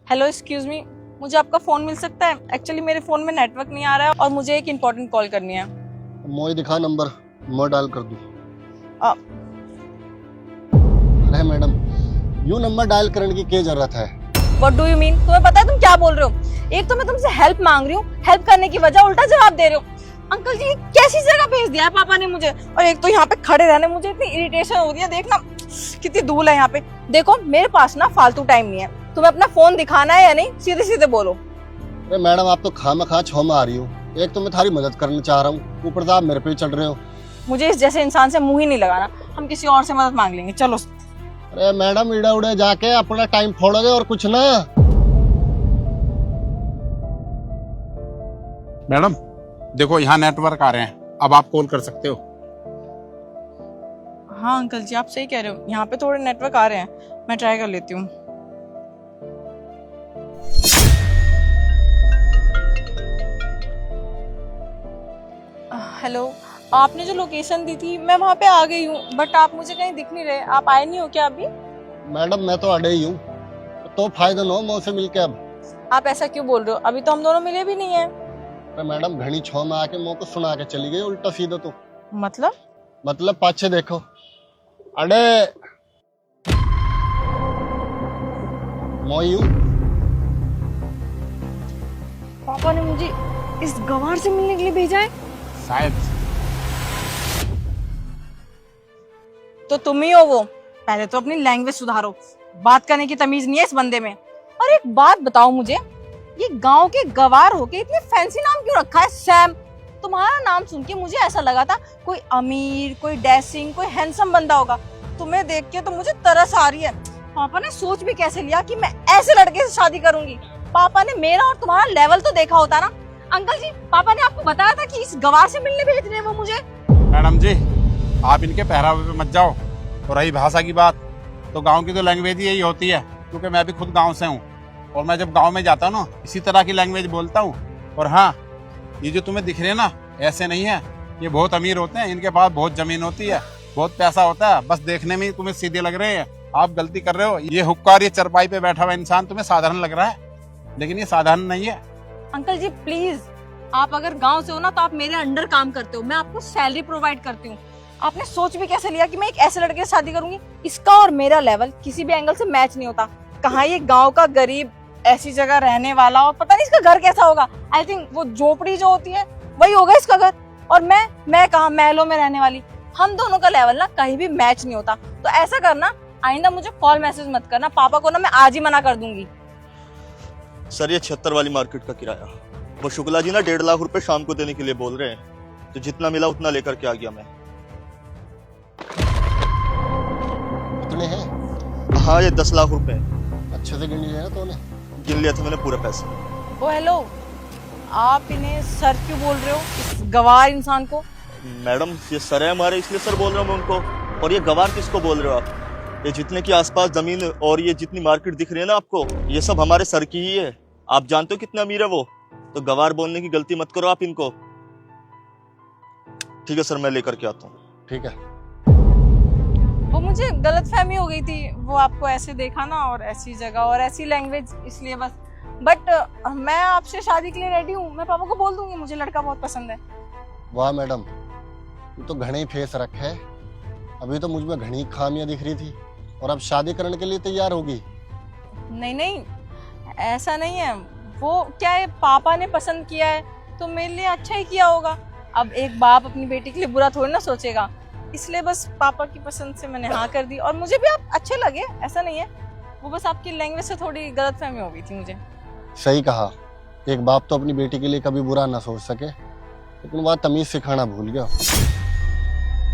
Hello excuse me, मुझे आपका phone मिल सकता है? एक्चुअली मेरे फ़ोन में नेटवर्क नहीं आ रहा है और मुझे एक इम्पोर्टेंट कॉल करनी है। मोई दिखा नंबर, मैं डायल कर दूं। अ, अरे मैडम, यूं नंबर डायल करने की क्या जरूरत है? What do you mean? तुम्हें पता है तुम क्या बोल रहे हो? एक तो मैं तुमसे हेल्प मांग रही हूँ, हेल्प करने की वजह उल्टा जवाब दे रहे हो। अंकल जी, कैसी जगह भेज दिया है पापा ने मुझे, और एक तो यहाँ पे खड़े रहने मुझे इतनी इरिटेशन हो रही है। देखना कितनी धूल है यहाँ पे। देखो मेरे पास ना फालतू टाइम नहीं है, तुम्हें अपना फोन दिखाना है या नहीं, सीधे सीधे बोलो। अरे मैडम, आप तो खामखा छौ में आ रही हो। एक तो मैं थारी मदद करना चाह रहा हूँ, ऊपर से आप मेरे पे ही चढ़ रहे हो। मुझे इस जैसे इंसान से मुंह ही नहीं लगाना, हम किसी और से मदद मांग लेंगे, चलो। अरे मैडम, इड़ा उड़े जाके अपना टाइम फोड़ोगे और कुछ ना। मैडम देखो, यहाँ नेटवर्क आ रहे हैं, अब आप कॉल कर सकते हो। हाँ अंकल जी, आप सही कह रहे हो, यहाँ पे थोड़े नेटवर्क आ रहे हैं, मैं ट्राई कर लेती हूँ। हेलो, आपने जो लोकेशन दी थी मैं वहाँ पे आ गई हूँ, बट आप मुझे कहीं दिख नहीं रहे। आप आए नहीं हो क्या अभी? मैडम मैं तो अड़े ही हूँ, तो फायदा न हो मुझसे मिलके अब। आप ऐसा क्यों बोल रहे हो? अभी तो हम दोनों मिले भी नहीं है। अरे मैडम, घनी छौ में आके मुँह को सुना के चली गई उल्टा सीधा। तो मतलब पाछे देखो। अड़े मोई हूँ। पापा ने मुझे इस गवार से मिलने के लिए भेजा है? शायद। तो तुम ही हो वो? पहले तो अपनी लैंग्वेज सुधारो, बात करने की तमीज नहीं है इस बंदे में। और एक बात बताओ मुझे, ये गांव के गवार होके इतने फैंसी नाम क्यों रखा है? सैम। तुम्हारा नाम सुन के मुझे ऐसा लगा था कोई अमीर, कोई डैशिंग, कोई हैंडसम बंदा होगा। तुम्हें देख के तो मुझे तरस आ रही है। पापा ने सोच भी कैसे लिया कि मैं ऐसे लड़के से शादी करूंगी? पापा ने मेरा और तुम्हारा लेवल तो देखा होता ना। अंकल जी, पापा ने आपको बताया था कि इस गवार से मिलने भेज रहे हैं वो मुझे। मैडम जी, आप इनके पहरावे पे मत जाओ। और रही भाषा की बात, तो गांव की तो लैंग्वेज यही होती है, क्योंकि मैं भी खुद गांव से हूँ। और मैं जब गांव में जाता हूँ ना, इसी तरह की लैंग्वेज बोलता हूँ। और हाँ, ये जो तुम्हें दिख रहे हैं ना, ऐसे नहीं है, ये बहुत अमीर होते हैं, इनके पास बहुत जमीन होती है, बहुत पैसा होता है। बस देखने में तुम्हें सीधे लग रहे हैं, आप गलती कर रहे हो। ये हुक्कार, ये चरपाई पे बैठा हुआ इंसान तुम्हें साधारण लग रहा है, लेकिन ये साधारण नहीं है। अंकल जी प्लीज, आप अगर गांव से हो ना तो आप मेरे अंडर काम करते हो, मैं आपको सैलरी प्रोवाइड करती हूँ। आपने सोच भी कैसे लिया कि मैं एक ऐसे लड़के से शादी करूंगी? इसका और मेरा लेवल किसी भी एंगल से मैच नहीं होता। कहाँ ये गांव का गरीब ऐसी जगह रहने वाला, और पता नहीं इसका घर कैसा होगा। आई थिंक वो झोपड़ी जो होती है वही होगा इसका घर। और मैं कहाँ महलों में रहने वाली। हम दोनों का लेवल ना कहीं भी मैच नहीं होता। तो ऐसा करना, आइंदा मुझे कॉल मैसेज मत करना। पापा को ना मैं आज ही मना कर दूंगी। सर, ये 76 वाली मार्केट का किराया, वो शुक्ला जी ना 1.5 लाख रुपए शाम को देने के लिए बोल रहे हैं, तो जितना मिला उतना लेकर के आ गया मैं। इतने हैं? हाँ, ये 10 लाख रुपए। अच्छे से गिन लिया ना तूने? गिन लिया था मैंने पूरे पैसे। ओ हेलो, आप इन्हें सर क्यों बोल रहे हो, इस गवार इंसान को? मैडम, ये सर है हमारे, इसलिए सर बोल रहा हूँ मैं उनको। और ये गवार किसको बोल रहे हो आप? ये जितने की आसपास जमीन और ये जितनी मार्केट दिख रही है ना आपको, ये सब हमारे सर की ही है। आप जानते हो कितना अमीर है वो? तो गवार बोलने की गलती मत करो आप इनको। ठीक है सर, मैं लेकर के आता हूँ। ठीक है। वो मुझे गलतफहमी हो गई थी, वो आपको ऐसे देखा ना, और ऐसी जगह और ऐसी लैंग्वेज, इसलिए बस। बट मैं आपसे शादी के लिए रेडी हूँ। मैं पापा को बोल दूंगी, मुझे लड़का बहुत पसंद है। वाह मैडम, तू तो घने ही फेस रखे है। अभी तो मुझ में घनी खामियां दिख रही थी, और अब शादी करने के लिए तैयार होगी? नहीं नहीं, ऐसा नहीं है। वो क्या है, पापा ने पसंद किया है तो मेरे लिए अच्छा ही किया होगा। अब एक बाप अपनी बेटी के लिए बुरा थोड़ी ना सोचेगा, इसलिए बस पापा की पसंद से मैंने हाँ कर दी। और मुझे भी आप अच्छे लगे, ऐसा नहीं है। वो बस आपकी लैंग्वेज से थोड़ी गलतफहमी हो गई थी मुझे। सही कहा, एक बाप तो अपनी बेटी के लिए कभी बुरा ना सोच सके, लेकिन वह तमीज सिखाना भूल गया।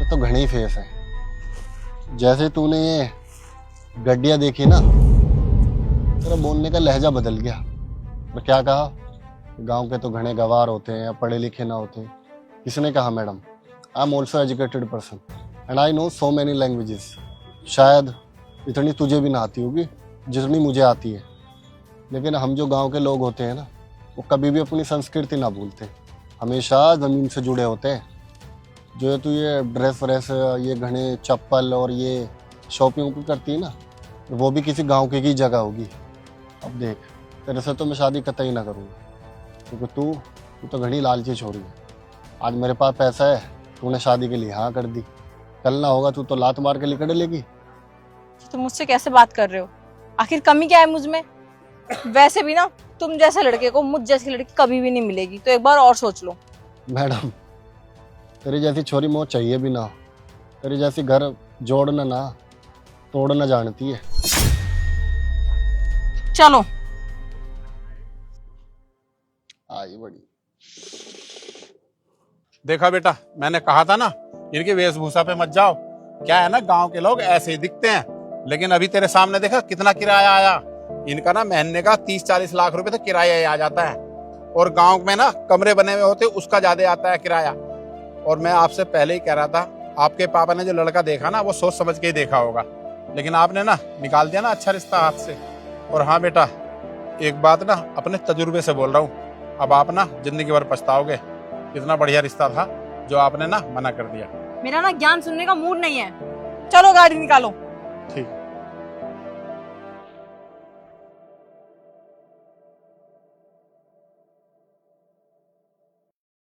तो घनी ही फेस है। जैसे तूने ये गड्डियां देखी ना, तेरा बोलने का लहजा बदल गया। और क्या कहा, गांव के तो घने गवार होते हैं या पढ़े लिखे ना होते। किसने कहा madam? I am also educated person and I know so many languages. शायद इतनी तुझे भी ना आती होगी जितनी मुझे आती है, लेकिन हम जो गांव के लोग होते हैं ना, वो कभी भी अपनी संस्कृति ना भूलते, हमेशा ज़मीन से जुड़े होते हैं। जो तू ये ड्रेस व्रेस, ये घने चप्पल और ये शॉपिंग करती है ना, वो भी किसी गांव की जगह होगी। अब देख, तेरे से तो मैं शादी कतई ना करूँगा, क्योंकि तू तो घनी लालची छोरी है। आज मेरे पास पैसा है, तूने शादी के लिए हाँ कर दी, कल ना होगा तू तो लात मार के निकल लेगी। तुम मुझसे कैसे बात कर रहे हो? आखिर कमी क्या है मुझ में? वैसे भी ना तुम जैसे लड़के को मुझ जैसी लड़की कभी भी नहीं मिलेगी, तो एक बार और सोच लो। मैडम, तेरी जैसी छोरी मोह चाहिए भी ना हो, तेरी जैसी घर जोड़ना ना तोड़ना जानती है। चलो। आई बड़ी। देखा बेटा, मैंने कहा था ना इनकी वेशभूषा पे मत जाओ। क्या है ना, गांव के लोग ऐसे ही दिखते हैं, लेकिन अभी तेरे सामने देखा कितना किराया आया इनका ना, महीने का 30-40 लाख रुपए तो किराया ही आ जाता है। और गांव में ना कमरे बने हुए होते उसका ज्यादा आता है किराया। और मैं आपसे पहले ही कह रहा था, आपके पापा ने जो लड़का देखा ना वो सोच समझ के ही देखा होगा, लेकिन आपने ना निकाल दिया ना अच्छा रिश्ता हाथ से। और हाँ बेटा, एक बात ना अपने तजुर्बे से बोल रहा हूँ, अब आप ना जिंदगी भर पछताओगे। इतना बढ़िया रिश्ता था जो आपने ना मना कर दिया। मेरा ना ज्ञान सुनने का मूड नहीं है। चलो गाड़ी निकालो। ठीक।